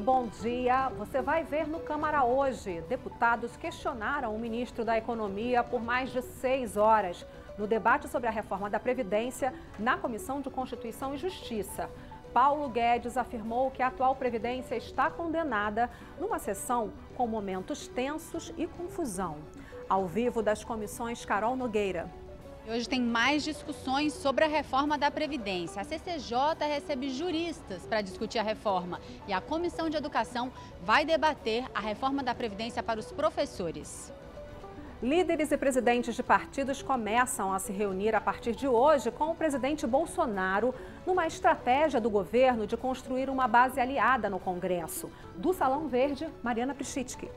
bom dia. Você vai ver no Câmara hoje. Deputados questionaram o ministro da Economia por mais de 6 horas no debate sobre a reforma da Previdência na Comissão de Constituição e Justiça. Paulo Guedes afirmou que a atual Previdência está condenada numa sessão com momentos tensos e confusão. Ao vivo das comissões, Carol Nogueira. Hoje tem mais discussões sobre a reforma da Previdência. A CCJ recebe juristas para discutir a reforma e a Comissão de Educação vai debater a reforma da Previdência para os professores. Líderes e presidentes de partidos começam a se reunir a partir de hoje com o presidente Bolsonaro numa estratégia do governo de construir uma base aliada no Congresso. Do Salão Verde, Mariana Prischitski.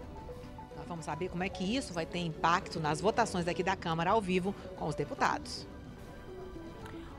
Vamos saber como é que isso vai ter impacto nas votações aqui da Câmara ao vivo com os deputados.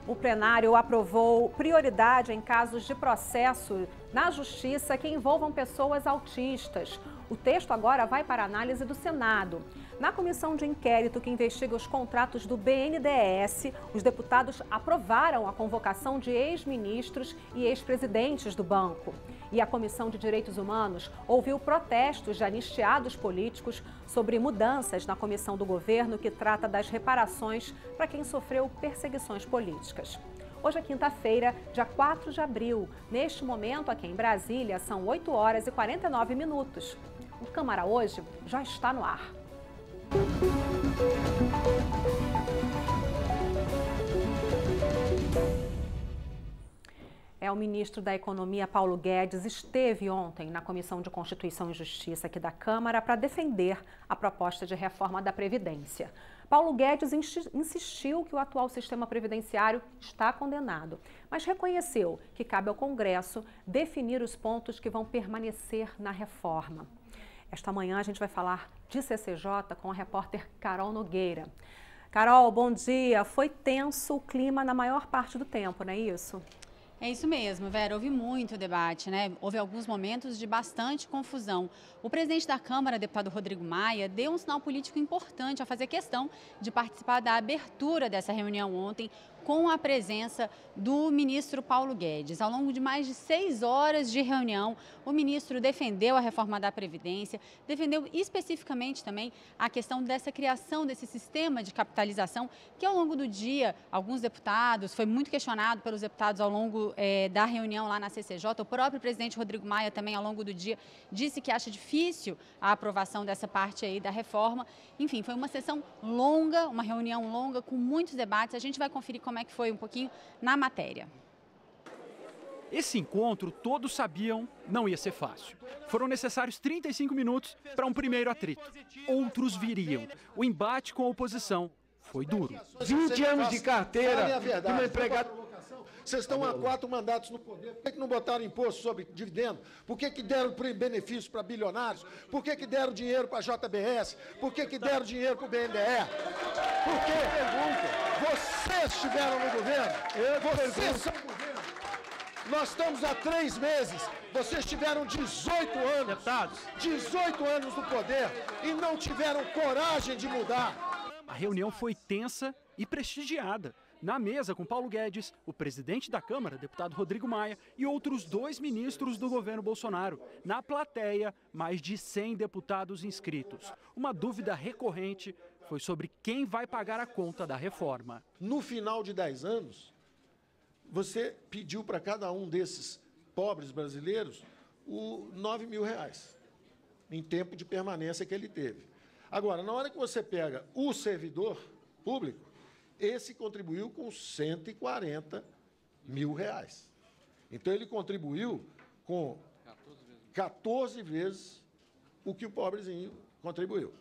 O plenário aprovou prioridade em casos de processo na Justiça que envolvam pessoas autistas. O texto agora vai para análise do Senado. Na comissão de inquérito que investiga os contratos do BNDES, os deputados aprovaram a convocação de ex-ministros e ex-presidentes do banco. E a Comissão de Direitos Humanos ouviu protestos de anistiados políticos sobre mudanças na comissão do governo que trata das reparações para quem sofreu perseguições políticas. Hoje é quinta-feira, dia 4 de abril. Neste momento, aqui em Brasília, são 8 horas e 49 minutos. O Câmara hoje já está no ar. O ministro da Economia, Paulo Guedes, esteve ontem na Comissão de Constituição e Justiça aqui da Câmara para defender a proposta de reforma da Previdência. Paulo Guedes insistiu que o atual sistema previdenciário está condenado, mas reconheceu que cabe ao Congresso definir os pontos que vão permanecer na reforma. Esta manhã a gente vai falar de CCJ com a repórter Carol Nogueira. Carol, bom dia. Foi tenso o clima na maior parte do tempo, não é isso? É isso mesmo, Vera. Houve muito debate, né? Houve alguns momentos de bastante confusão. O presidente da Câmara, deputado Rodrigo Maia, deu um sinal político importante ao fazer questão de participar da abertura dessa reunião ontem com a presença do ministro Paulo Guedes. Ao longo de mais de 6 horas de reunião, o ministro defendeu a reforma da Previdência, defendeu especificamente também a questão dessa criação desse sistema de capitalização, que ao longo do dia, alguns deputados, foi muito questionado pelos deputados ao longo da reunião lá na CCJ. O próprio presidente Rodrigo Maia também, ao longo do dia, disse que acha difícil a aprovação dessa parte aí da reforma. Enfim, foi uma sessão longa, uma reunião longa, com muitos debates. A gente vai conferir como é que foi um pouquinho na matéria. Esse encontro, todos sabiam, não ia ser fácil. Foram necessários 35 minutos para um primeiro atrito. Outros viriam. O embate com a oposição foi duro. 20 anos de carteira de uma empregada. Vocês estão há 4 mandatos no poder. Por que não botaram imposto sobre dividendo? Por que deram benefícios para bilionários? Por que deram dinheiro para a JBS? Por que deram dinheiro para o BNDE? Por quê? Vocês estiveram no governo. Vocês são o governo. Nós estamos há 3 meses. Vocês tiveram 18 anos. Deputados. 18 anos no poder e não tiveram coragem de mudar. A reunião foi tensa e prestigiada. Na mesa, com Paulo Guedes, o presidente da Câmara, deputado Rodrigo Maia, e outros 2 ministros do governo Bolsonaro. Na plateia, mais de 100 deputados inscritos. Uma dúvida recorrente foi sobre quem vai pagar a conta da reforma. No final de 10 anos, você pediu para cada um desses pobres brasileiros o R$9.000 em tempo de permanência que ele teve. Agora, na hora que você pega o servidor público, esse contribuiu com R$140 mil. Então, ele contribuiu com 14 vezes o que o pobrezinho contribuiu.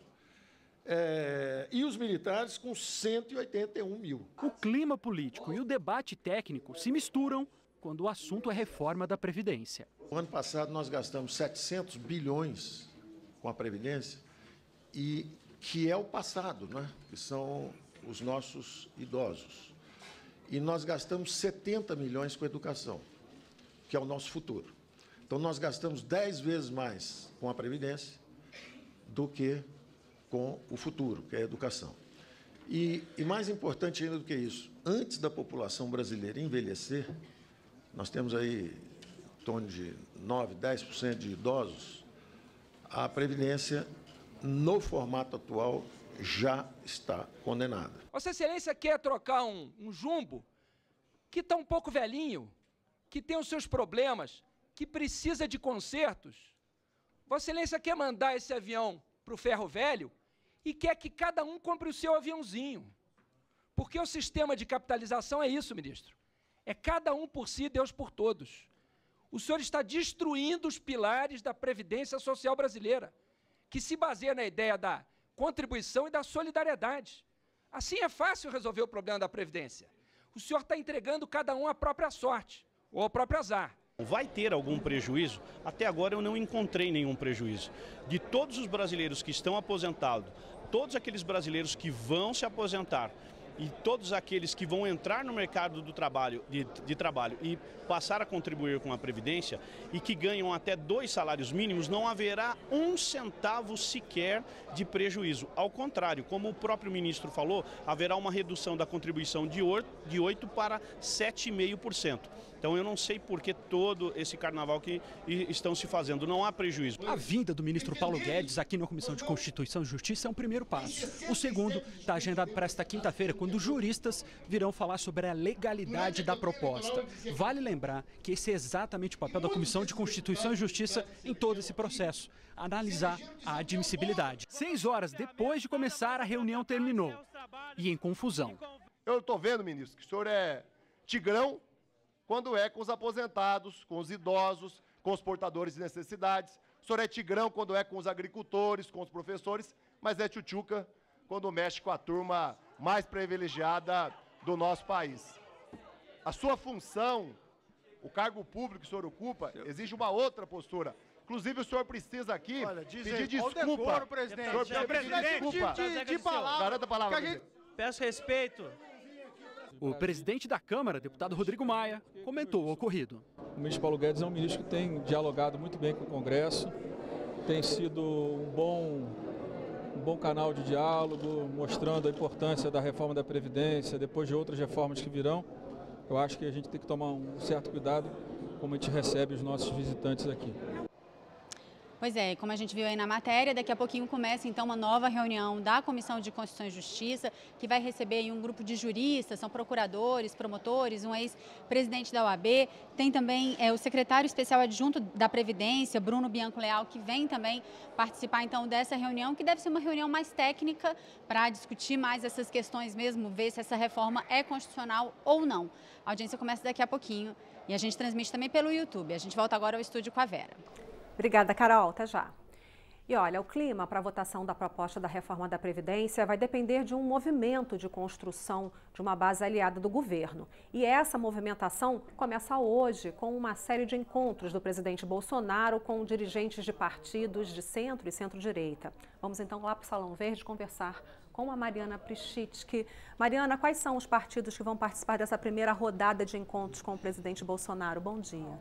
E os militares com 181 mil. O clima político e o debate técnico se misturam quando o assunto é reforma da Previdência. No ano passado, nós gastamos 700 bilhões com a Previdência, e que é o passado, né? Que são os nossos idosos. E nós gastamos 70 milhões com educação, que é o nosso futuro. Então, nós gastamos 10 vezes mais com a Previdência do que com o futuro, que é a educação. E mais importante ainda do que isso, antes da população brasileira envelhecer, nós temos aí em torno de 9%, 10% de idosos, a Previdência, no formato atual, já está condenada. Vossa Excelência quer trocar um jumbo que está um pouco velhinho, que tem os seus problemas, que precisa de consertos. Vossa Excelência quer mandar esse avião para o ferro velho e quer que cada um compre o seu aviãozinho. Porque o sistema de capitalização é isso, ministro. É cada um por si, Deus por todos. O senhor está destruindo os pilares da Previdência Social brasileira, que se baseia na ideia da contribuição e da solidariedade. Assim é fácil resolver o problema da Previdência. O senhor está entregando cada um à própria sorte, ou ao próprio azar. Vai ter algum prejuízo? Até agora eu não encontrei nenhum prejuízo. De todos os brasileiros que estão aposentados, todos aqueles brasileiros que vão se aposentar e todos aqueles que vão entrar no mercado do trabalho, de trabalho e passar a contribuir com a Previdência e que ganham até 2 salários mínimos, não haverá um centavo sequer de prejuízo. Ao contrário, como o próprio ministro falou, haverá uma redução da contribuição de 8% para 7,5%. Então eu não sei por que todo esse carnaval que estão se fazendo, não há prejuízo. A vinda do ministro Paulo Guedes aqui na Comissão de Constituição e Justiça é um primeiro passo. O segundo está agendado para esta quinta-feira, quando juristas virão falar sobre a legalidade da proposta. Vale lembrar que esse é exatamente o papel da Comissão de Constituição e Justiça em todo esse processo, analisar a admissibilidade. 6 horas depois de começar, a reunião terminou. E em confusão. Eu estou vendo, ministro, que o senhor é tigrão quando é com os aposentados, com os idosos, com os portadores de necessidades. O senhor é tigrão quando é com os agricultores, com os professores, mas é tchutchuca quando mexe com a turma mais privilegiada do nosso país. A sua função, o cargo público que o senhor ocupa, exige uma outra postura. Inclusive, o senhor precisa aqui pedir desculpa. Presidente. O senhor precisa pedir desculpa. De palavra. Garanta a palavra, presidente. Peço respeito. O presidente da Câmara, deputado Rodrigo Maia, comentou o ocorrido. O ministro Paulo Guedes é um ministro que tem dialogado muito bem com o Congresso, tem sido um bom canal de diálogo, mostrando a importância da reforma da Previdência, depois de outras reformas que virão. Eu acho que a gente tem que tomar um certo cuidado como a gente recebe os nossos visitantes aqui. Pois é, como a gente viu aí na matéria, daqui a pouquinho começa então uma nova reunião da Comissão de Constituição e Justiça, que vai receber aí um grupo de juristas, são procuradores, promotores, um ex-presidente da OAB, tem também o secretário especial adjunto da Previdência, Bruno Bianco Leal, que vem também participar então dessa reunião, que deve ser uma reunião mais técnica para discutir mais essas questões mesmo, ver se essa reforma é constitucional ou não. A audiência começa daqui a pouquinho e a gente transmite também pelo YouTube. A gente volta agora ao estúdio com a Vera. Obrigada, Carol. Até já. E olha, o clima para a votação da proposta da reforma da Previdência vai depender de um movimento de construção de uma base aliada do governo. E essa movimentação começa hoje com uma série de encontros do presidente Bolsonaro com dirigentes de partidos de centro e centro-direita. Vamos então lá para o Salão Verde conversar com a Mariana Prischitski. Mariana, quais são os partidos que vão participar dessa primeira rodada de encontros com o presidente Bolsonaro? Bom dia.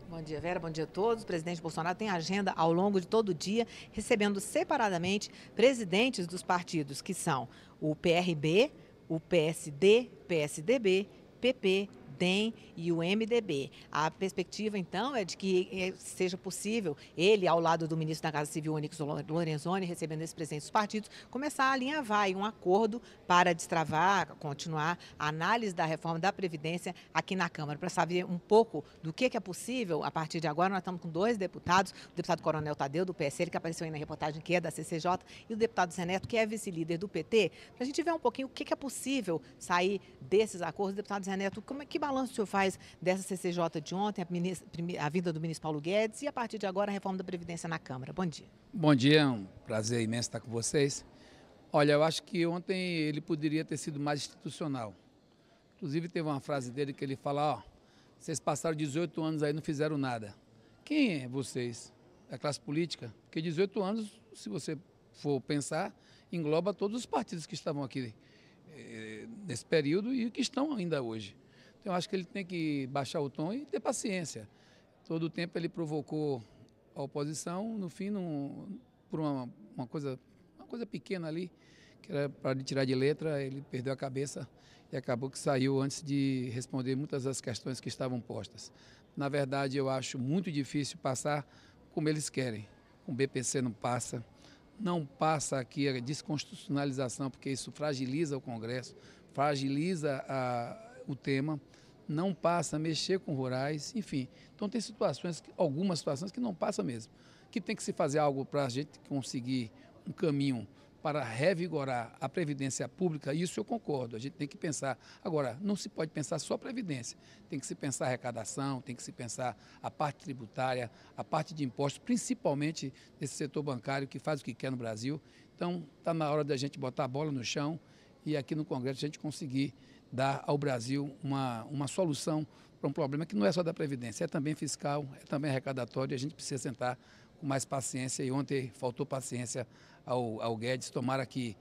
Bom dia, Vera. Bom dia a todos. O presidente Bolsonaro tem agenda ao longo de todo o dia, recebendo separadamente presidentes dos partidos, que são o PRB, o PSD, PSDB, PP, DEM e o MDB. A perspectiva, então, é de que seja possível ele, ao lado do ministro da Casa Civil, Onyx Lorenzoni, recebendo esses presidentes dos partidos, começar a alinhavar um acordo para destravar, continuar a análise da reforma da Previdência aqui na Câmara, para saber um pouco do que é possível. A partir de agora, nós estamos com 2 deputados, o deputado Coronel Tadeu, do PSL, que apareceu aí na reportagem, que é da CCJ, e o deputado Zé Neto, que é vice-líder do PT, para a gente ver um pouquinho o que é possível sair desses acordos. Deputado Zé Neto, que balanço o senhor faz dessa CCJ de ontem, a vinda do ministro Paulo Guedes e, a partir de agora, a reforma da Previdência na Câmara? Bom dia. Bom dia, é um prazer imenso estar com vocês. Olha, eu acho que ontem ele poderia ter sido mais institucional. Inclusive, teve uma frase dele que ele fala, ó, vocês passaram 18 anos aí e não fizeram nada. Quem é vocês? A classe política? Porque 18 anos, se você for pensar, engloba todos os partidos que estavam aqui nesse período e que estão ainda hoje. Então, eu acho que ele tem que baixar o tom e ter paciência. Todo o tempo ele provocou a oposição, no fim, por uma coisa pequena ali, que era para lhe tirar de letra, ele perdeu a cabeça e acabou que saiu antes de responder muitas das questões que estavam postas. Na verdade, eu acho muito difícil passar como eles querem. Com o BPC não passa aqui a desconstitucionalização, porque isso fragiliza o Congresso, fragiliza o tema, não passa a mexer com rurais, enfim. Então tem algumas situações que não passam mesmo, que tem que se fazer algo para a gente conseguir um caminho para revigorar a previdência pública, isso eu concordo, a gente tem que pensar. Agora, não se pode pensar só previdência, tem que se pensar arrecadação, tem que se pensar a parte tributária, a parte de impostos, principalmente desse setor bancário que faz o que quer no Brasil. Então, está na hora da gente botar a bola no chão e aqui no Congresso a gente conseguir dar ao Brasil uma solução para um problema que não é só da previdência, é também fiscal, é também arrecadatório, e a gente precisa sentar com mais paciência, e ontem faltou paciência ao Guedes. Tomara que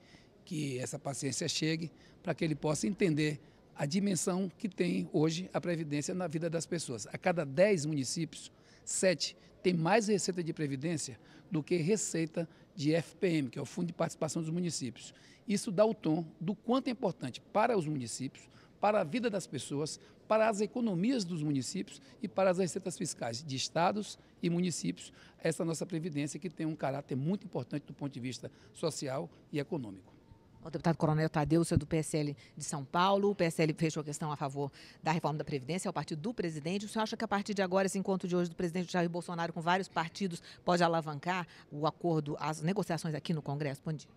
essa paciência chegue para que ele possa entender a dimensão que tem hoje a Previdência na vida das pessoas. A cada 10 municípios, 7 tem mais receita de Previdência do que receita de FPM, que é o Fundo de Participação dos Municípios. Isso dá o tom do quanto é importante para os municípios, para a vida das pessoas, para as economias dos municípios e para as receitas fiscais de estados e municípios, essa nossa Previdência que tem um caráter muito importante do ponto de vista social e econômico. O deputado Coronel Tadeu, seu do PSL de São Paulo, o PSL fechou a questão a favor da reforma da Previdência, é o partido do presidente. O senhor acha que a partir de agora, esse encontro de hoje do presidente Jair Bolsonaro com vários partidos pode alavancar o acordo, as negociações aqui no Congresso? Bom dia.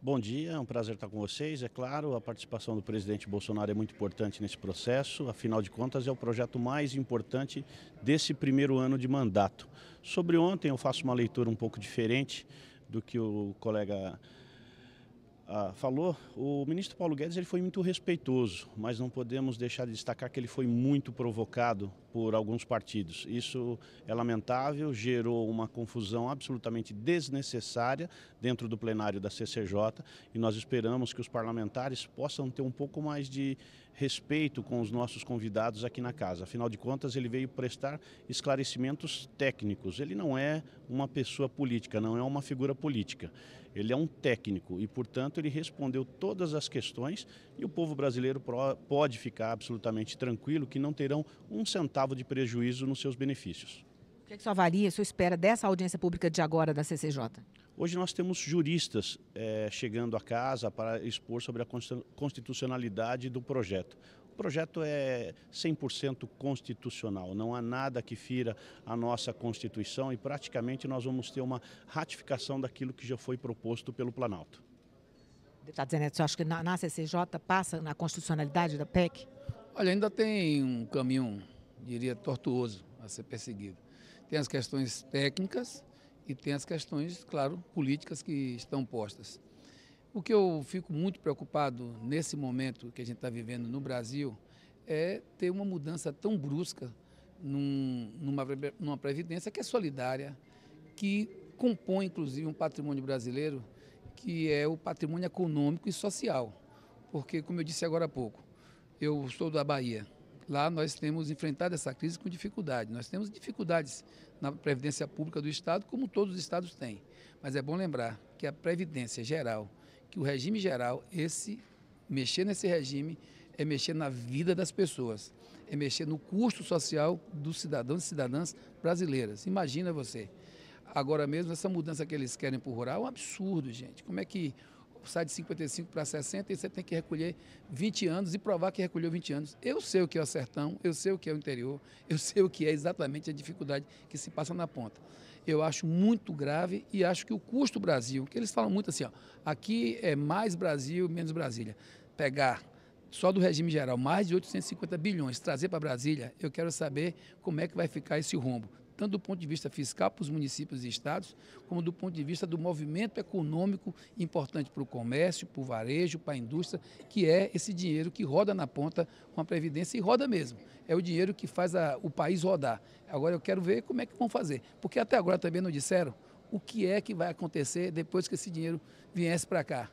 Bom dia, é um prazer estar com vocês. É claro, a participação do presidente Bolsonaro é muito importante nesse processo, afinal de contas é o projeto mais importante desse primeiro ano de mandato. Sobre ontem eu faço uma leitura um pouco diferente do que o colega falou. O ministro Paulo Guedes ele foi muito respeitoso, mas não podemos deixar de destacar que ele foi muito provocado por alguns partidos. Isso é lamentável, gerou uma confusão absolutamente desnecessária dentro do plenário da CCJ e nós esperamos que os parlamentares possam ter um pouco mais de respeito com os nossos convidados aqui na casa. Afinal de contas, ele veio prestar esclarecimentos técnicos. Ele não é uma pessoa política, não é uma figura política. Ele é um técnico e, portanto, ele respondeu todas as questões e o povo brasileiro pode ficar absolutamente tranquilo que não terão um centavo de prejuízo nos seus benefícios. O que o senhor avalia, o senhor espera dessa audiência pública de agora da CCJ? Hoje nós temos juristas chegando à casa para expor sobre a constitucionalidade do projeto. O projeto é 100% constitucional, não há nada que fira a nossa Constituição e praticamente nós vamos ter uma ratificação daquilo que já foi proposto pelo Planalto. Deputado Zé Neto, você acha que na CCJ passa na constitucionalidade da PEC? Olha, ainda tem um caminho, diria, tortuoso a ser perseguido. Tem as questões técnicas e tem as questões, claro, políticas que estão postas. O que eu fico muito preocupado nesse momento que a gente está vivendo no Brasil é ter uma mudança tão brusca numa previdência que é solidária, que compõe, inclusive, um patrimônio brasileiro que é o patrimônio econômico e social. Porque, como eu disse agora há pouco, eu sou da Bahia. Lá nós temos enfrentado essa crise com dificuldade. Nós temos dificuldades na Previdência Pública do Estado, como todos os estados têm. Mas é bom lembrar que a Previdência Geral, que o regime geral, mexer nesse regime é mexer na vida das pessoas, é mexer no custo social dos cidadãos e cidadãs brasileiras. Imagina você. Agora mesmo, essa mudança que eles querem para o rural é um absurdo, gente. Como é que sai de 55 para 60 e você tem que recolher 20 anos e provar que recolheu 20 anos? Eu sei o que é o sertão, eu sei o que é o interior, eu sei o que é exatamente a dificuldade que se passa na ponta. Eu acho muito grave e acho que o custo Brasil, que eles falam muito assim, ó, aqui é mais Brasil, menos Brasília. Pegar só do regime geral mais de 850 bilhões, trazer para Brasília, eu quero saber como é que vai ficar esse rombo, tanto do ponto de vista fiscal para os municípios e estados, como do ponto de vista do movimento econômico importante para o comércio, para o varejo, para a indústria, que é esse dinheiro que roda na ponta com a Previdência e roda mesmo. É o dinheiro que faz o país rodar. Agora eu quero ver como é que vão fazer, porque até agora também não disseram o que é que vai acontecer depois que esse dinheiro viesse para cá.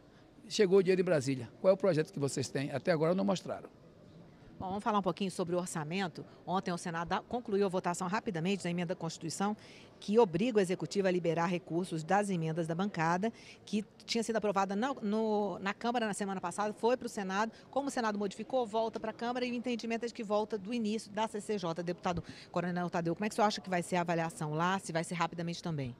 Chegou o dinheiro em Brasília. Qual é o projeto que vocês têm? Até agora não mostraram. Bom, vamos falar um pouquinho sobre o orçamento. Ontem o Senado concluiu a votação rapidamente da emenda à Constituição que obriga o Executivo a liberar recursos das emendas da bancada, que tinha sido aprovada na Câmara na semana passada, foi para o Senado. Como o Senado modificou, volta para a Câmara e o entendimento é de que volta do início da CCJ. Deputado Coronel Tadeu, como é que o senhor acha que vai ser a avaliação lá, se vai ser rapidamente também?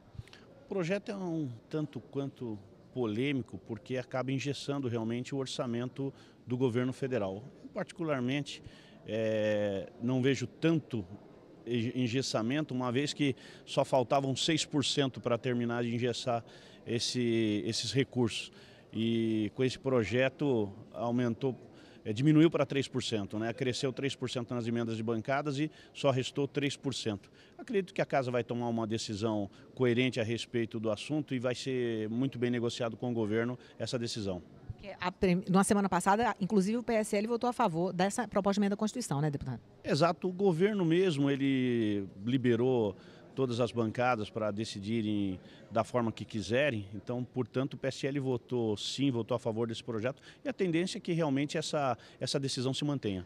O projeto é um tanto quanto polêmico, porque acaba engessando realmente o orçamento do governo federal. Particularmente, não vejo tanto engessamento, uma vez que só faltavam 6% para terminar de engessar esses recursos. E com esse projeto diminuiu para 3%, né? Cresceu 3% nas emendas de bancadas e só restou 3%. Acredito que a Casa vai tomar uma decisão coerente a respeito do assunto e vai ser muito bem negociado com o governo essa decisão. Na semana passada, inclusive, o PSL votou a favor dessa proposta de emenda à Constituição, né, deputado? Exato, o governo mesmo, ele liberou todas as bancadas para decidirem da forma que quiserem, então, portanto, o PSL votou sim, votou a favor desse projeto e a tendência é que realmente essa decisão se mantenha.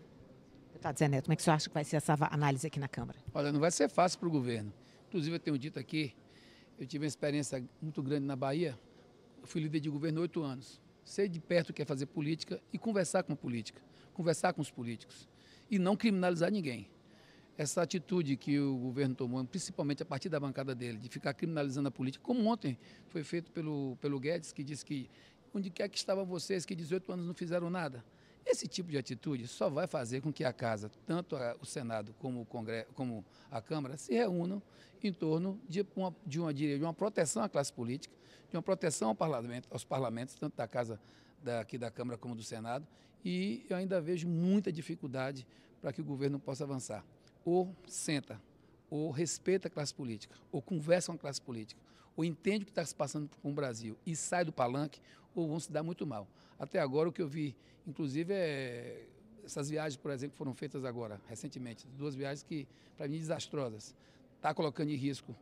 Deputado Zé Neto, como é que o senhor acha que vai ser essa análise aqui na Câmara? Olha, não vai ser fácil para o governo. Inclusive, eu tenho dito aqui, eu tive uma experiência muito grande na Bahia, eu fui líder de governo 8 anos. Sei de perto o que é fazer política e conversar com a política, conversar com os políticos e não criminalizar ninguém. Essa atitude que o governo tomou, principalmente a partir da bancada dele, de ficar criminalizando a política, como ontem foi feito pelo Guedes, que disse que onde quer que estavam vocês que 18 anos não fizeram nada. Esse tipo de atitude só vai fazer com que a Casa, tanto o Senado como o Congresso, como a Câmara, se reúnam em torno de uma proteção à classe política, de uma proteção aos parlamentos, tanto da Casa aqui da Câmara como do Senado, e eu ainda vejo muita dificuldade para que o governo possa avançar. Ou senta, ou respeita a classe política, ou conversa com a classe política, ou entende o que está se passando com o Brasil e sai do palanque, ou vão se dar muito mal. Até agora o que eu vi, inclusive, essas viagens, por exemplo, que foram feitas agora, recentemente, 2 viagens que, para mim, desastrosas. Está colocando em risco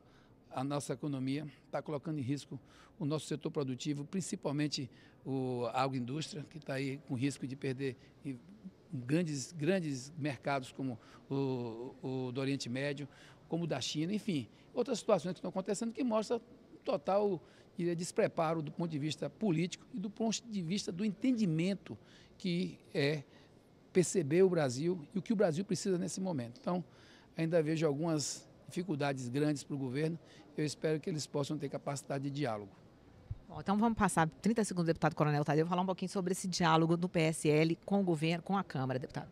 a nossa economia, está colocando em risco o nosso setor produtivo, principalmente a agroindústria, que está aí com risco de perder grandes mercados como o do Oriente Médio, como o da China, enfim, outras situações que estão acontecendo que mostram total despreparo do ponto de vista político e do ponto de vista do entendimento que é perceber o Brasil e o que o Brasil precisa nesse momento. Então, ainda vejo algumas dificuldades grandes para o governo, eu espero que eles possam ter capacidade de diálogo. Bom, então vamos passar 30 segundos, deputado Coronel Tadeu, falar um pouquinho sobre esse diálogo do PSL com o governo, com a Câmara, deputado.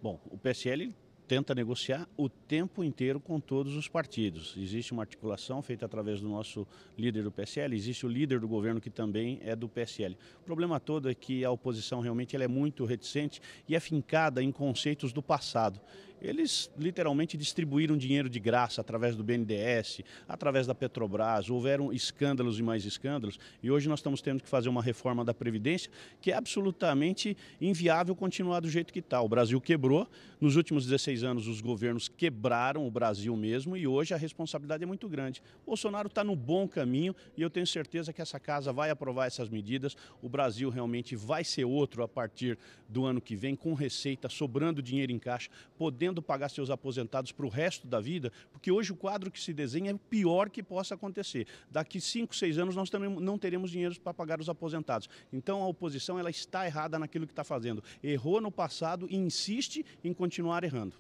Bom, o PSL tenta negociar o tempo inteiro com todos os partidos. Existe uma articulação feita através do nosso líder do PSL, existe o líder do governo que também é do PSL. O problema todo é que a oposição realmente ela é muito reticente e é fincada em conceitos do passado. Eles literalmente distribuíram dinheiro de graça através do BNDES, através da Petrobras, houveram escândalos e mais escândalos e hoje nós estamos tendo que fazer uma reforma da Previdência que é absolutamente inviável continuar do jeito que está. O Brasil quebrou, nos últimos 16 anos os governos quebraram o Brasil mesmo e hoje a responsabilidade é muito grande. O Bolsonaro está no bom caminho e eu tenho certeza que essa casa vai aprovar essas medidas. O Brasil realmente vai ser outro a partir do ano que vem, com receita, sobrando dinheiro em caixa, podendo pagar seus aposentados para o resto da vida, porque hoje o quadro que se desenha é o pior que possa acontecer. Daqui 5, 6 anos nós também não teremos dinheiro para pagar os aposentados. Então a oposição ela está errada naquilo que está fazendo. Errou no passado e insiste em continuar errando.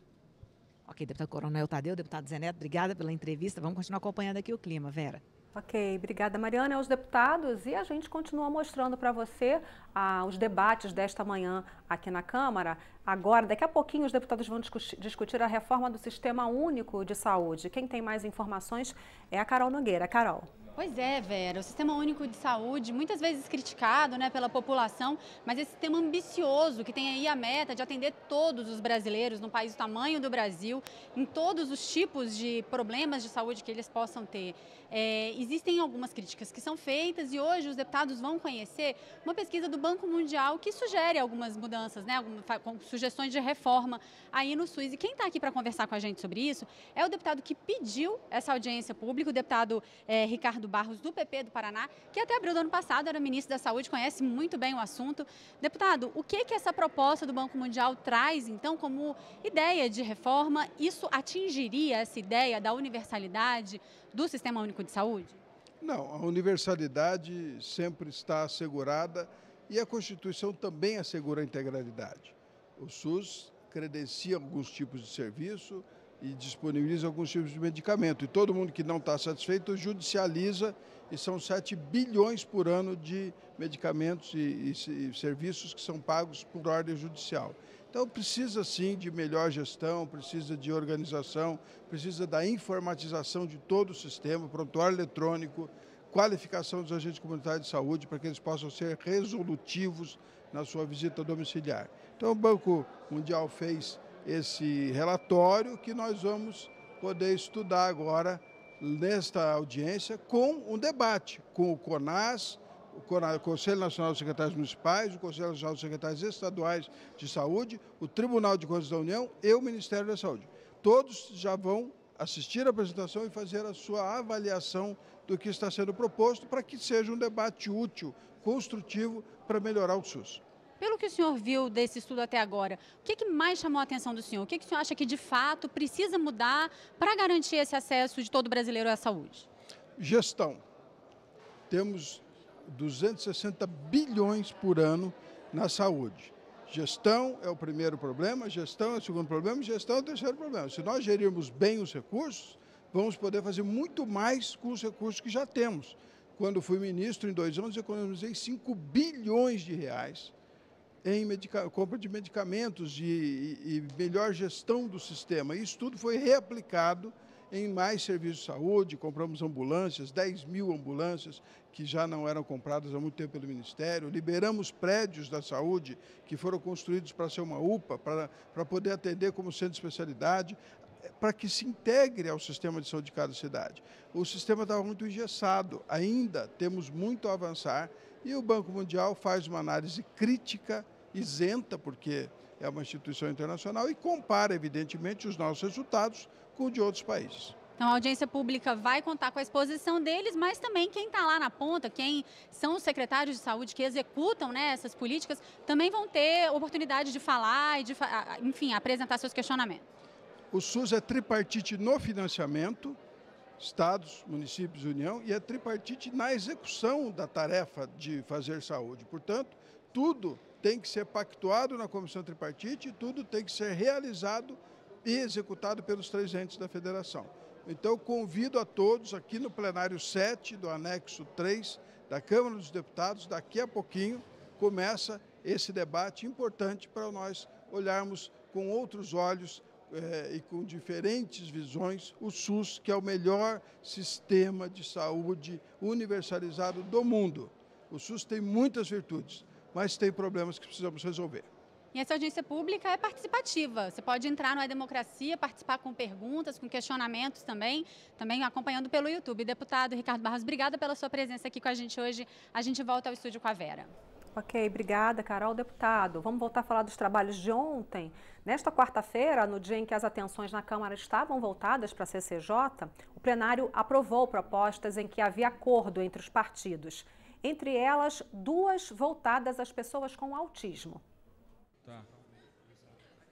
Ok, deputado Coronel Tadeu, deputado Zé Neto, obrigada pela entrevista. Vamos continuar acompanhando aqui o clima, Vera. Ok, obrigada, Mariana, aos deputados. E a gente continua mostrando para você os debates desta manhã aqui na Câmara. Agora, daqui a pouquinho, os deputados vão discutir a reforma do Sistema Único de Saúde. Quem tem mais informações é a Carol Nogueira. Carol. Pois é, Vera, o Sistema Único de Saúde, muitas vezes criticado, né, pela população, mas esse sistema ambicioso que tem aí a meta de atender todos os brasileiros no país do tamanho do Brasil, em todos os tipos de problemas de saúde que eles possam ter. Existem algumas críticas que são feitas e hoje os deputados vão conhecer uma pesquisa do Banco Mundial que sugere algumas mudanças, né, com sugestões de reforma aí no SUS. E quem está aqui para conversar com a gente sobre isso é o deputado que pediu essa audiência pública, o deputado Ricardo Ricardo Barros, do PP do Paraná, que até abril do ano passado era ministro da Saúde, conhece muito bem o assunto. Deputado, o que essa proposta do Banco Mundial traz, então, como ideia de reforma? Isso atingiria essa ideia da universalidade do Sistema Único de Saúde? Não, a universalidade sempre está assegurada e a Constituição também assegura a integralidade. O SUS credencia alguns tipos de serviço e disponibiliza alguns tipos de medicamento. E todo mundo que não está satisfeito judicializa, e são 7 bilhões por ano de medicamentos e serviços que são pagos por ordem judicial. Então precisa sim de melhor gestão, precisa de organização, precisa da informatização de todo o sistema, prontuário eletrônico, qualificação dos agentes comunitários de saúde para que eles possam ser resolutivos na sua visita domiciliar. Então o Banco Mundial fez esse relatório que nós vamos poder estudar agora nesta audiência com um debate com o CONAS, o Conselho Nacional de Secretários Municipais, o Conselho Nacional de Secretários Estaduais de Saúde, o Tribunal de Contas da União e o Ministério da Saúde. Todos já vão assistir a apresentação e fazer a sua avaliação do que está sendo proposto para que seja um debate útil, construtivo para melhorar o SUS. Pelo que o senhor viu desse estudo até agora, o que mais chamou a atenção do senhor? O que o senhor acha que, de fato, precisa mudar para garantir esse acesso de todo brasileiro à saúde? Gestão. Temos 260 bilhões por ano na saúde. Gestão é o primeiro problema, gestão é o segundo problema, gestão é o terceiro problema. Se nós gerirmos bem os recursos, vamos poder fazer muito mais com os recursos que já temos. Quando fui ministro, em 2 anos, economizei 5 bilhões de reais em compra de medicamentos e melhor gestão do sistema. Isso tudo foi reaplicado em mais serviços de saúde, compramos ambulâncias, 10 mil ambulâncias que já não eram compradas há muito tempo pelo Ministério, liberamos prédios da saúde que foram construídos para ser uma UPA, para poder atender como centro de especialidade, para que se integre ao sistema de saúde de cada cidade. O sistema estava muito engessado, ainda temos muito a avançar, e o Banco Mundial faz uma análise crítica, isenta, porque é uma instituição internacional, e compara, evidentemente, os nossos resultados com o de outros países. Então, a audiência pública vai contar com a exposição deles, mas também quem está lá na ponta, quem são os secretários de saúde que executam, né, essas políticas, também vão ter oportunidade de falar e, enfim, apresentar seus questionamentos. O SUS é tripartite no financiamento, estados, municípios e União, e é tripartite na execução da tarefa de fazer saúde. Portanto, tudo tem que ser pactuado na comissão tripartite e tudo tem que ser realizado e executado pelos 3 entes da federação. Então, convido a todos aqui no plenário 7 do anexo 3 da Câmara dos Deputados, daqui a pouquinho começa esse debate importante para nós olharmos com outros olhos e com diferentes visões o SUS, que é o melhor sistema de saúde universalizado do mundo. O SUS tem muitas virtudes, mas tem problemas que precisamos resolver. E essa audiência pública é participativa. Você pode entrar no E-Democracia, participar com perguntas, com questionamentos também acompanhando pelo YouTube. Deputado Ricardo Barros, obrigada pela sua presença aqui com a gente hoje. A gente volta ao estúdio com a Vera. Ok, obrigada, Carol. Deputado, vamos voltar a falar dos trabalhos de ontem. Nesta quarta-feira, no dia em que as atenções na Câmara estavam voltadas para a CCJ, o plenário aprovou propostas em que havia acordo entre os partidos. Entre elas, 2 voltadas às pessoas com autismo.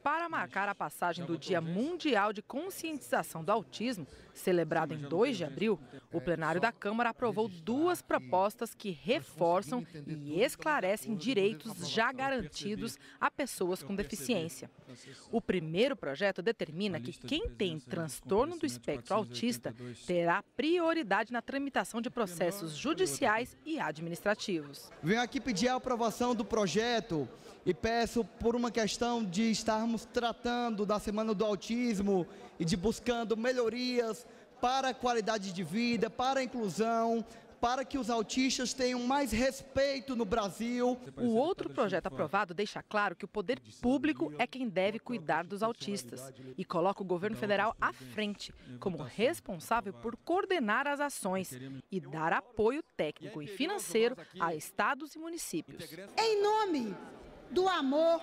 Para marcar a passagem do Dia Mundial de Conscientização do Autismo, celebrado em 2 de abril, o plenário da Câmara aprovou 2 propostas que reforçam e esclarecem direitos já garantidos a pessoas com deficiência. O primeiro projeto determina que quem tem transtorno do espectro autista terá prioridade na tramitação de processos judiciais e administrativos. Venho aqui pedir a aprovação do projeto e peço por uma questão de estarmos tratando da Semana do Autismo e de buscando melhorias para a qualidade de vida, para a inclusão, para que os autistas tenham mais respeito no Brasil. O outro projeto aprovado deixa claro que o poder público é quem deve cuidar dos autistas e coloca o governo federal à frente, como responsável por coordenar as ações e dar apoio técnico e financeiro a estados e municípios. Em nome do amor,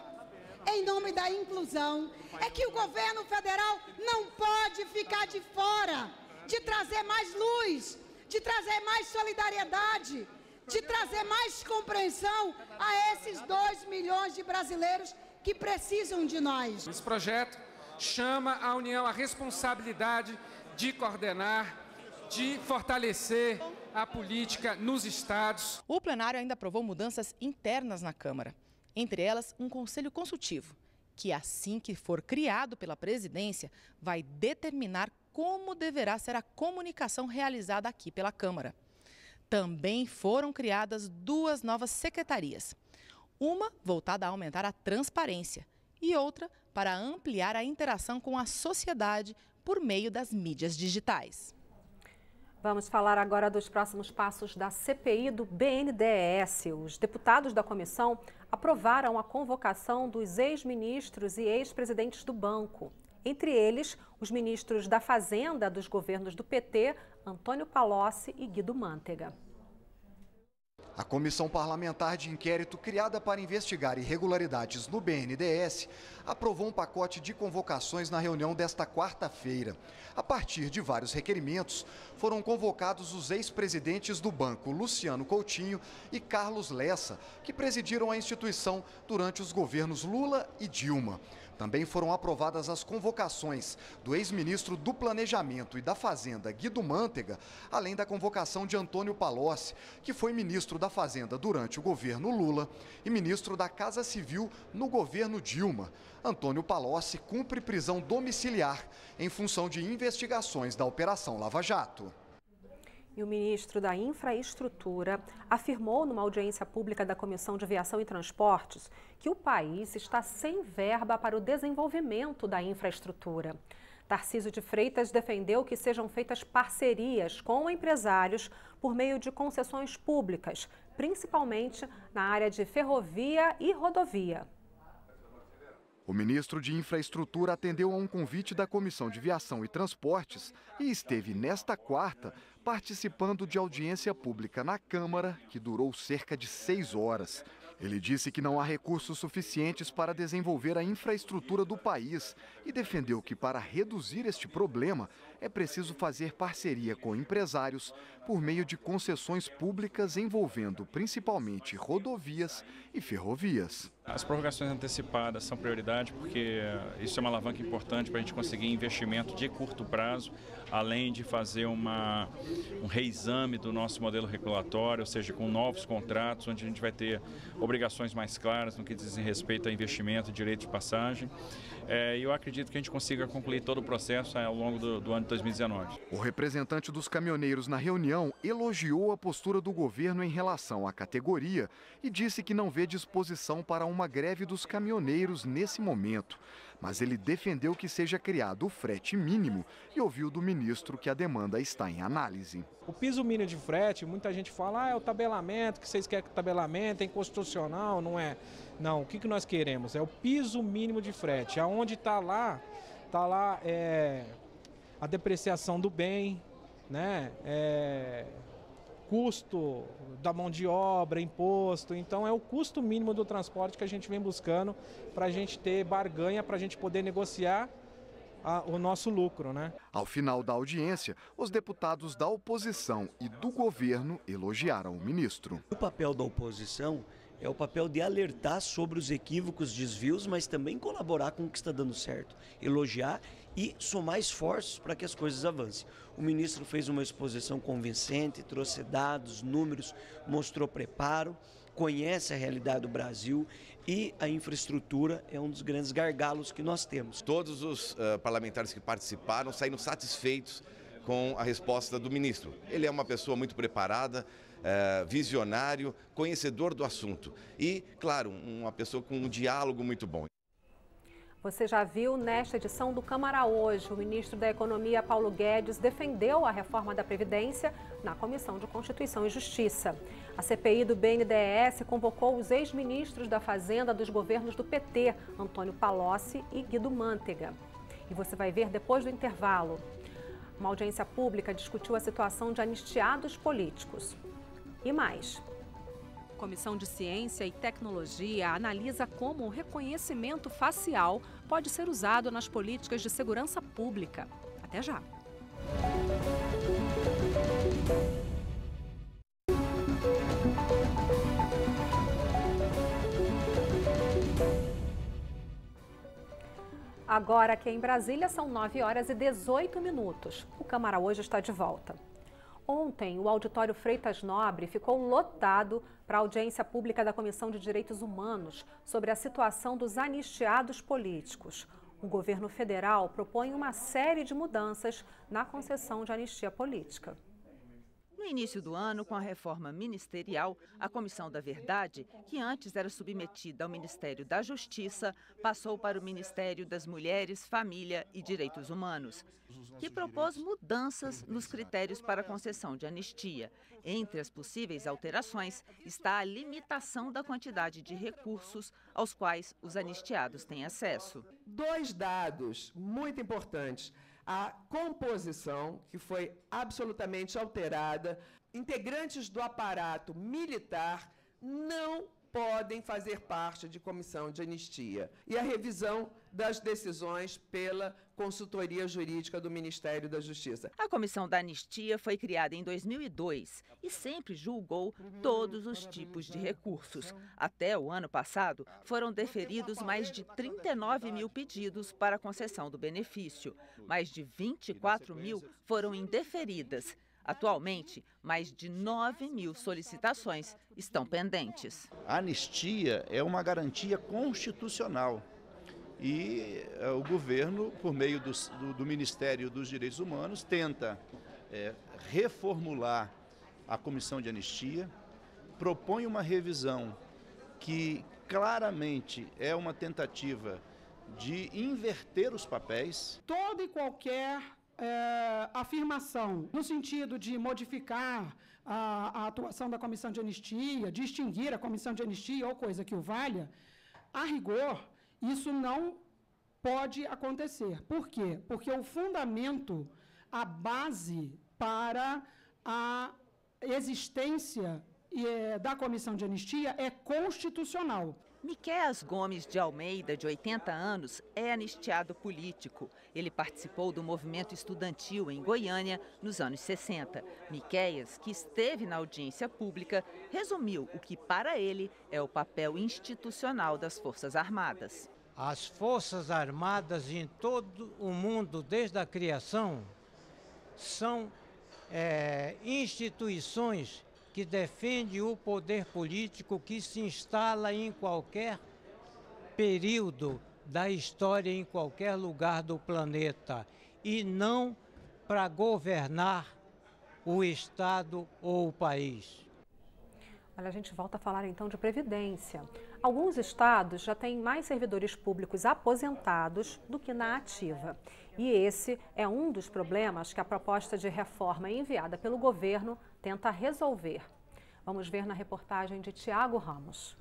em nome da inclusão, é que o governo federal não pode ficar de fora de trazer mais luz, de de trazer mais solidariedade, de trazer mais compreensão a esses 2 milhões de brasileiros que precisam de nós. Esse projeto chama a União à responsabilidade de coordenar, de fortalecer a política nos estados. O plenário ainda aprovou mudanças internas na Câmara, entre elas um conselho consultivo, que assim que for criado pela presidência, vai determinar como deverá ser a comunicação realizada aqui pela Câmara. Também foram criadas 2 novas secretarias, uma voltada a aumentar a transparência e outra para ampliar a interação com a sociedade por meio das mídias digitais. Vamos falar agora dos próximos passos da CPI do BNDES. Os deputados da comissão aprovaram a convocação dos ex-ministros e ex-presidentes do banco. Entre eles, os ministros da Fazenda dos governos do PT, Antônio Palocci e Guido Mantega. A comissão parlamentar de inquérito criada para investigar irregularidades no BNDES aprovou um pacote de convocações na reunião desta quarta-feira. A partir de vários requerimentos, foram convocados os ex-presidentes do banco, Luciano Coutinho e Carlos Lessa, que presidiram a instituição durante os governos Lula e Dilma. Também foram aprovadas as convocações do ex-ministro do Planejamento e da Fazenda, Guido Mantega, além da convocação de Antônio Palocci, que foi ministro da Fazenda durante o governo Lula e ministro da Casa Civil no governo Dilma. Antônio Palocci cumpre prisão domiciliar em função de investigações da Operação Lava Jato. E o ministro da Infraestrutura afirmou numa audiência pública da Comissão de Viação e Transportes que o país está sem verba para o desenvolvimento da infraestrutura. Tarcísio de Freitas defendeu que sejam feitas parcerias com empresários por meio de concessões públicas, principalmente na área de ferrovia e rodovia. O ministro de Infraestrutura atendeu a um convite da Comissão de Viação e Transportes e esteve nesta quarta participando de audiência pública na Câmara, que durou cerca de 6 horas. Ele disse que não há recursos suficientes para desenvolver a infraestrutura do país e defendeu que, para reduzir este problema, é preciso fazer parceria com empresários por meio de concessões públicas envolvendo principalmente rodovias e ferrovias. As prorrogações antecipadas são prioridade porque isso é uma alavanca importante para a gente conseguir investimento de curto prazo, além de fazer um reexame do nosso modelo regulatório, ou seja, com novos contratos, onde a gente vai ter obrigações mais claras no que diz respeito a investimento e direito de passagem. E eu acredito que a gente consiga concluir todo o processo ao longo do ano de 2019. O representante dos caminhoneiros na reunião elogiou a postura do governo em relação à categoria e disse que não vê disposição para uma greve dos caminhoneiros nesse momento. Mas ele defendeu que seja criado o frete mínimo e ouviu do ministro que a demanda está em análise. O piso mínimo de frete, muita gente fala, é o tabelamento, que vocês querem que o tabelamento é inconstitucional, não é? Não, o que nós queremos? É o piso mínimo de frete, aonde está lá a depreciação do bem, né? Custo da mão de obra, imposto, então é o custo mínimo do transporte que a gente vem buscando para a gente ter barganha, para a gente poder negociar o nosso lucro, né? Ao final da audiência, os deputados da oposição e do governo elogiaram o ministro. O papel da oposição é o papel de alertar sobre os equívocos, desvios, mas também colaborar com o que está dando certo, elogiar e somar esforços para que as coisas avancem. O ministro fez uma exposição convincente, trouxe dados, números, mostrou preparo, conhece a realidade do Brasil e a infraestrutura é um dos grandes gargalos que nós temos. Todos os parlamentares que participaram saíram satisfeitos com a resposta do ministro. Ele é uma pessoa muito preparada, visionário, conhecedor do assunto e, claro, uma pessoa com um diálogo muito bom. Você já viu nesta edição do Câmara Hoje, o ministro da Economia, Paulo Guedes, defendeu a reforma da Previdência na Comissão de Constituição e Justiça. A CPI do BNDES convocou os ex-ministros da Fazenda dos governos do PT, Antônio Palocci e Guido Mantega. E você vai ver depois do intervalo. Uma audiência pública discutiu a situação de anistiados políticos. E mais. A Comissão de Ciência e Tecnologia analisa como o reconhecimento facial pode ser usado nas políticas de segurança pública. Até já! Agora aqui em Brasília são 9h18. O Câmara Hoje está de volta. Ontem, o auditório Freitas Nobre ficou lotado para a audiência pública da Comissão de Direitos Humanos sobre a situação dos anistiados políticos. O governo federal propõe uma série de mudanças na concessão de anistia política. No início do ano, com a reforma ministerial, a Comissão da Verdade, que antes era submetida ao Ministério da Justiça, passou para o Ministério das Mulheres, Família e Direitos Humanos, que propôs mudanças nos critérios para a concessão de anistia. Entre as possíveis alterações está a limitação da quantidade de recursos aos quais os anistiados têm acesso. 2 dados muito importantes. A composição, que foi absolutamente alterada, integrantes do aparato militar não podem fazer parte de comissão de anistia. E a revisão das decisões pela consultoria jurídica do Ministério da Justiça. A Comissão da Anistia foi criada em 2002 e sempre julgou todos os tipos de recursos. Até o ano passado, foram deferidos mais de 39 mil pedidos para a concessão do benefício. Mais de 24 mil foram indeferidas. Atualmente, mais de 9 mil solicitações estão pendentes. A anistia é uma garantia constitucional e o governo, por meio do Ministério dos Direitos Humanos, tenta reformular a comissão de anistia, propõe uma revisão que claramente é uma tentativa de inverter os papéis. Toda e qualquer afirmação no sentido de modificar a atuação da comissão de anistia, de extinguir a comissão de anistia ou coisa que o valha, a rigor, isso não pode acontecer. Por quê? Porque o fundamento, a base para a existência da comissão de anistia é constitucional. Miquéas Gomes de Almeida, de 80 anos, é anistiado político. Ele participou do movimento estudantil em Goiânia nos anos 60. Miquéas, que esteve na audiência pública, resumiu o que para ele é o papel institucional das Forças Armadas. As Forças Armadas em todo o mundo, desde a criação, são instituições que defende o poder político que se instala em qualquer período da história, em qualquer lugar do planeta, e não para governar o Estado ou o país. Olha, a gente volta a falar então de Previdência. Alguns estados já têm mais servidores públicos aposentados do que na ativa. E esse é um dos problemas que a proposta de reforma enviada pelo governo tenta resolver. Vamos ver na reportagem de Tiago Ramos.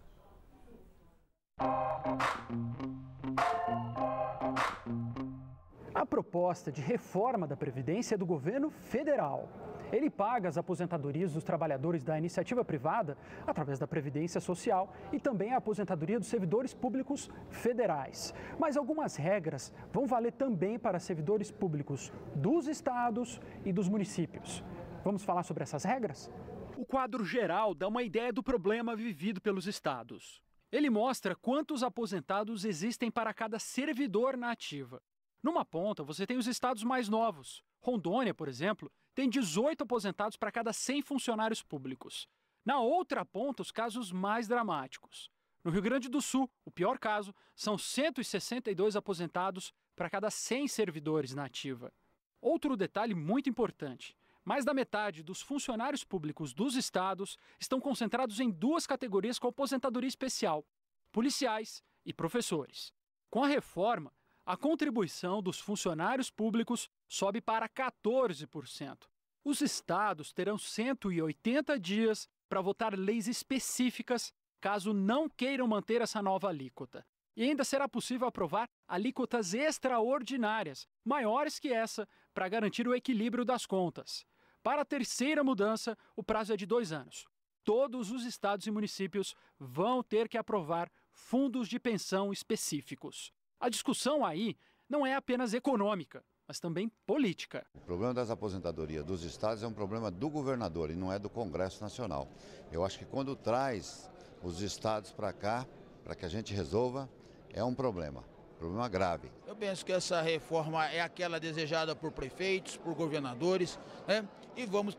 A proposta de reforma da Previdência é do governo federal. Ele paga as aposentadorias dos trabalhadores da iniciativa privada através da Previdência Social e também a aposentadoria dos servidores públicos federais. Mas algumas regras vão valer também para servidores públicos dos estados e dos municípios. Vamos falar sobre essas regras? O quadro geral dá uma ideia do problema vivido pelos estados. Ele mostra quantos aposentados existem para cada servidor na ativa. Numa ponta, você tem os estados mais novos. Rondônia, por exemplo, tem 18 aposentados para cada 100 funcionários públicos. Na outra ponta, os casos mais dramáticos. No Rio Grande do Sul, o pior caso, são 162 aposentados para cada 100 servidores na ativa. Outro detalhe muito importante. Mais da metade dos funcionários públicos dos estados estão concentrados em duas categorias com aposentadoria especial: policiais e professores. Com a reforma, a contribuição dos funcionários públicos sobe para 14%. Os estados terão 180 dias para votar leis específicas caso não queiram manter essa nova alíquota. E ainda será possível aprovar alíquotas extraordinárias, maiores que essa, para garantir o equilíbrio das contas. Para a terceira mudança, o prazo é de 2 anos. Todos os estados e municípios vão ter que aprovar fundos de pensão específicos. A discussão aí não é apenas econômica, mas também política. O problema das aposentadorias dos estados é um problema do governador e não é do Congresso Nacional. Eu acho que quando traz os estados para cá, para que a gente resolva, é um problema. Problema grave. Eu penso que essa reforma é aquela desejada por prefeitos, por governadores, né? E vamos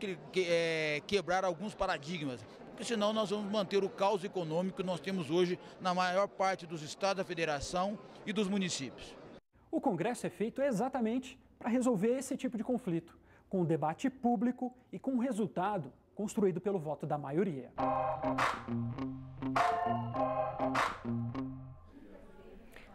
quebrar alguns paradigmas, porque senão nós vamos manter o caos econômico que nós temos hoje na maior parte dos estados da federação e dos municípios. O Congresso é feito exatamente para resolver esse tipo de conflito, com um debate público e com um resultado construído pelo voto da maioria.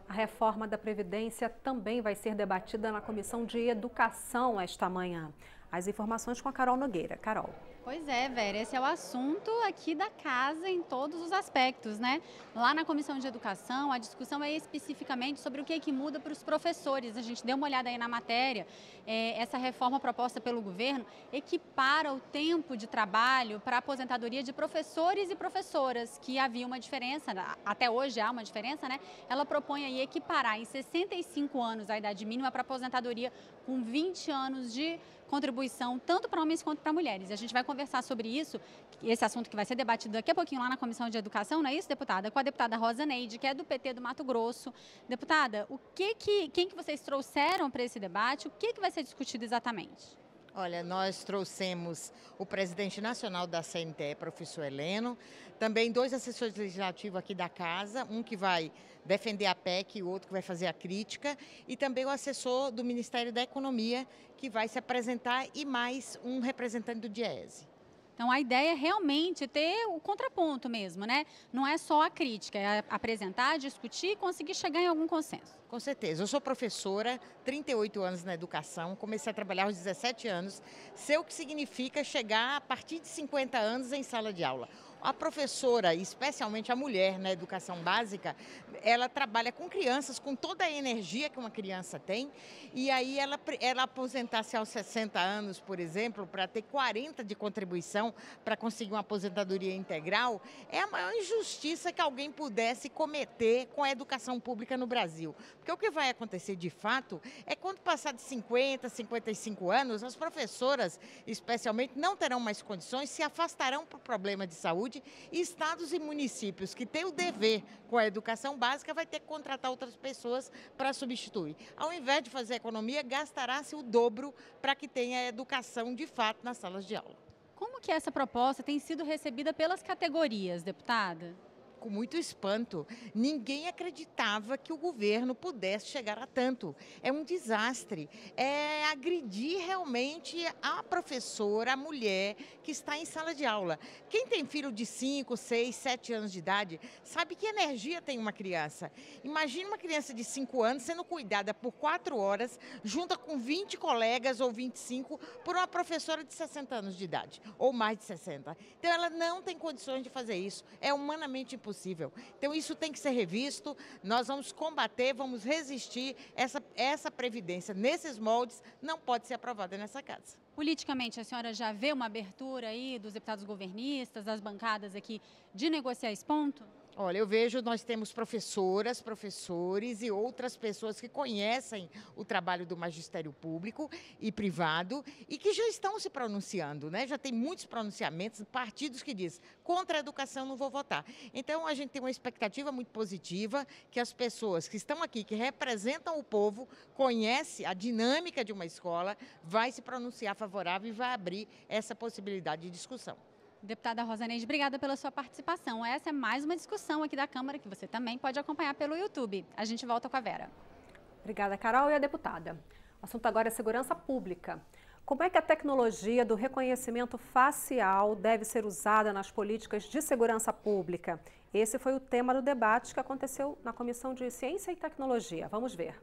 A reforma da Previdência também vai ser debatida na Comissão de Educação esta manhã. As informações com a Carol Nogueira. Carol. Pois é, Vera, esse é o assunto aqui da casa em todos os aspectos, né? Lá na Comissão de Educação, a discussão é especificamente sobre o que muda para os professores. A gente deu uma olhada aí na matéria. Essa reforma proposta pelo governo equipara o tempo de trabalho para a aposentadoria de professores e professoras, que havia uma diferença, até hoje há uma diferença, né? Ela propõe aí equiparar em 65 anos a idade mínima para aposentadoria com 20 anos de contribuição, tanto para homens quanto para mulheres. A gente vai conversar sobre isso, esse assunto que vai ser debatido daqui a pouquinho lá na Comissão de Educação, não é isso, deputada? Com a deputada Rosa Neide, que é do PT do Mato Grosso. Deputada, quem que vocês trouxeram para esse debate? O que vai ser discutido exatamente? Olha, nós trouxemos o presidente nacional da CNTE, professor Heleno, também 2 assessores legislativos aqui da casa, um que vai defender a PEC e o outro que vai fazer a crítica, e também o assessor do Ministério da Economia, que vai se apresentar, e mais um representante do DIEESE. Então, a ideia é realmente ter o contraponto mesmo, né? Não é só a crítica, é apresentar, discutir e conseguir chegar em algum consenso. Com certeza. Eu sou professora, 38 anos na educação, comecei a trabalhar aos 17 anos. Sei o que significa chegar a partir de 50 anos em sala de aula. A professora, especialmente a mulher na educação básica, ela trabalha com crianças, com toda a energia que uma criança tem, e aí ela aposentar-se aos 60 anos, por exemplo, para ter 40 de contribuição para conseguir uma aposentadoria integral, é a maior injustiça que alguém pudesse cometer com a educação pública no Brasil. Porque o que vai acontecer de fato é quando passar de 50, 55 anos, as professoras, especialmente, não terão mais condições, se afastarão por problema de saúde, e estados e municípios que têm o dever com a educação básica vai ter que contratar outras pessoas para substituir. Ao invés de fazer economia, gastará-se o dobro para que tenha educação de fato nas salas de aula. Como que essa proposta tem sido recebida pelas categorias, deputada? Com muito espanto. Ninguém acreditava que o governo pudesse chegar a tanto. É um desastre. É agredir realmente a professora, a mulher que está em sala de aula. Quem tem filho de 5, 6, 7 anos de idade sabe que energia tem uma criança. Imagine uma criança de 5 anos sendo cuidada por 4 horas, junta com 20 colegas ou 25, por uma professora de 60 anos de idade, ou mais de 60. Então, ela não tem condições de fazer isso. É humanamente impossível. Então, isso tem que ser revisto, nós vamos combater, vamos resistir, essa previdência nesses moldes não pode ser aprovada nessa casa. Politicamente, a senhora já vê uma abertura aí dos deputados governistas, das bancadas aqui, de negociar esse ponto? Olha, eu vejo, nós temos professoras, professores e outras pessoas que conhecem o trabalho do magistério público e privado e que já estão se pronunciando, né? Já tem muitos pronunciamentos, partidos que dizem, contra a educação não vou votar. Então, a gente tem uma expectativa muito positiva que as pessoas que estão aqui, que representam o povo, conhecem a dinâmica de uma escola, vai se pronunciar favorável e vai abrir essa possibilidade de discussão. Deputada Rosa Neide, obrigada pela sua participação. Essa é mais uma discussão aqui da Câmara que você também pode acompanhar pelo YouTube. A gente volta com a Vera. Obrigada, Carol, e a deputada. O assunto agora é segurança pública. Como é que a tecnologia do reconhecimento facial deve ser usada nas políticas de segurança pública? Esse foi o tema do debate que aconteceu na Comissão de Ciência e Tecnologia. Vamos ver.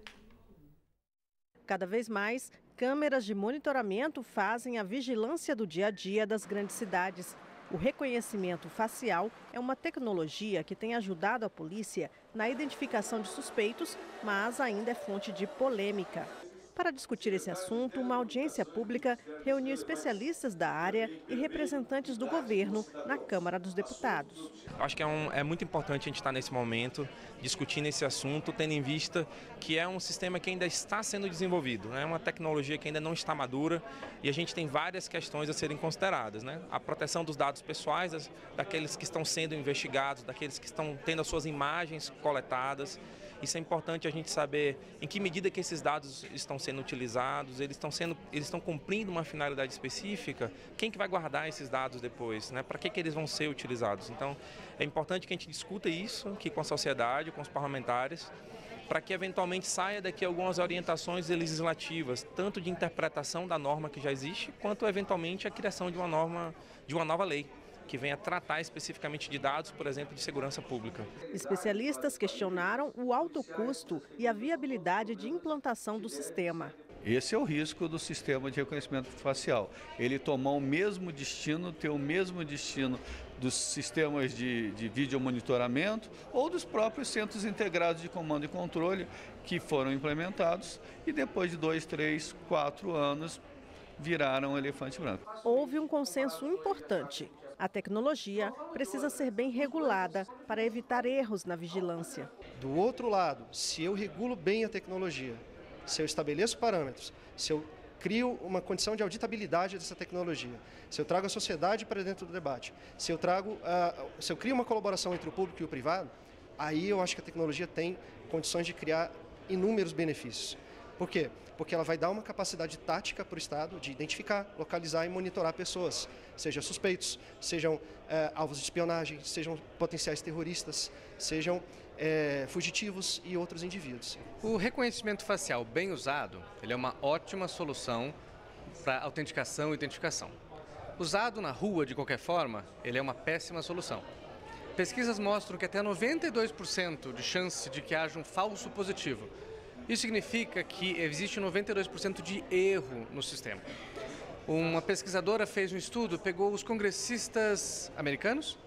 Cada vez mais, câmeras de monitoramento fazem a vigilância do dia a dia das grandes cidades. O reconhecimento facial é uma tecnologia que tem ajudado a polícia na identificação de suspeitos, mas ainda é fonte de polêmica. Para discutir esse assunto, uma audiência pública reuniu especialistas da área e representantes do governo na Câmara dos Deputados. Acho que é muito importante a gente estar nesse momento discutindo esse assunto, tendo em vista que é um sistema que ainda está sendo desenvolvido, né? É uma tecnologia que ainda não está madura e a gente tem várias questões a serem consideradas, né? A proteção dos dados pessoais, daqueles que estão sendo investigados, daqueles que estão tendo as suas imagens coletadas. Isso é importante a gente saber em que medida que esses dados estão sendo utilizados, eles estão cumprindo uma finalidade específica, quem que vai guardar esses dados depois, né? Para que eles vão ser utilizados? Então, é importante que a gente discuta isso aqui com a sociedade, com os parlamentares, para que eventualmente saia daqui algumas orientações legislativas, tanto de interpretação da norma que já existe, quanto eventualmente a criação de uma nova lei, que venha tratar especificamente de dados, por exemplo, de segurança pública. Especialistas questionaram o alto custo e a viabilidade de implantação do sistema. Esse é o risco do sistema de reconhecimento facial. Ele tomar o mesmo destino, ter o mesmo destino dos sistemas de vídeo monitoramento ou dos próprios centros integrados de comando e controle que foram implementados e depois de 2, 3, 4 anos viraram um elefante branco. Houve um consenso importante. A tecnologia precisa ser bem regulada para evitar erros na vigilância. Do outro lado, se eu regulo bem a tecnologia, se eu estabeleço parâmetros, se eu crio uma condição de auditabilidade dessa tecnologia, se eu trago a sociedade para dentro do debate, se eu crio uma colaboração entre o público e o privado, aí eu acho que a tecnologia tem condições de criar inúmeros benefícios. Por quê? Porque ela vai dar uma capacidade tática para o Estado de identificar, localizar e monitorar pessoas, sejam suspeitos, sejam alvos de espionagem, sejam potenciais terroristas, sejam fugitivos e outros indivíduos. O reconhecimento facial bem usado, ele é uma ótima solução para autenticação e identificação. Usado na rua de qualquer forma, ele é uma péssima solução. Pesquisas mostram que até 92% de chance de que haja um falso positivo. Isso significa que existe 92% de erro no sistema. Uma pesquisadora fez um estudo, pegou os congressistas americanos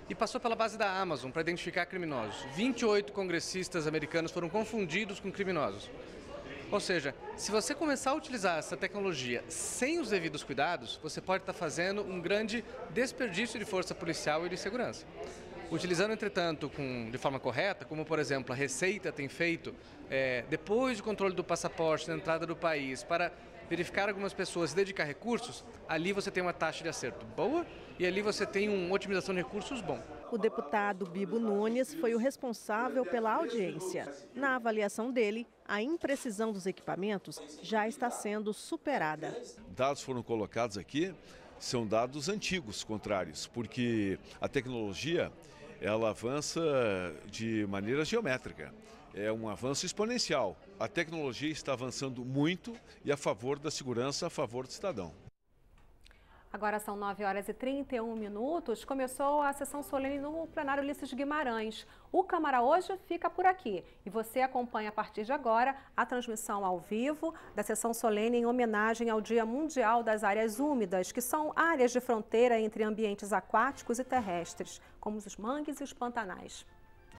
e passou pela base da Amazon para identificar criminosos. 28 congressistas americanos foram confundidos com criminosos. Ou seja, se você começar a utilizar essa tecnologia sem os devidos cuidados, você pode estar fazendo um grande desperdício de força policial e de segurança. Utilizando, entretanto, de forma correta, como, por exemplo, a Receita tem feito, depois do controle do passaporte na entrada do país, para verificar algumas pessoas e dedicar recursos, ali você tem uma taxa de acerto boa e ali você tem uma otimização de recursos bom. O deputado Bibo Nunes foi o responsável pela audiência. Na avaliação dele, a imprecisão dos equipamentos já está sendo superada. Dados foram colocados aqui, são dados antigos, contrários, porque a tecnologia ela avança de maneira geométrica. É um avanço exponencial. A tecnologia está avançando muito e a favor da segurança, a favor do cidadão. Agora são 9h31. Começou a sessão solene no plenário Ulisses Guimarães. O Câmara Hoje fica por aqui e você acompanha a partir de agora a transmissão ao vivo da sessão solene em homenagem ao Dia Mundial das Áreas Úmidas, que são áreas de fronteira entre ambientes aquáticos e terrestres, como os mangues e os pantanais.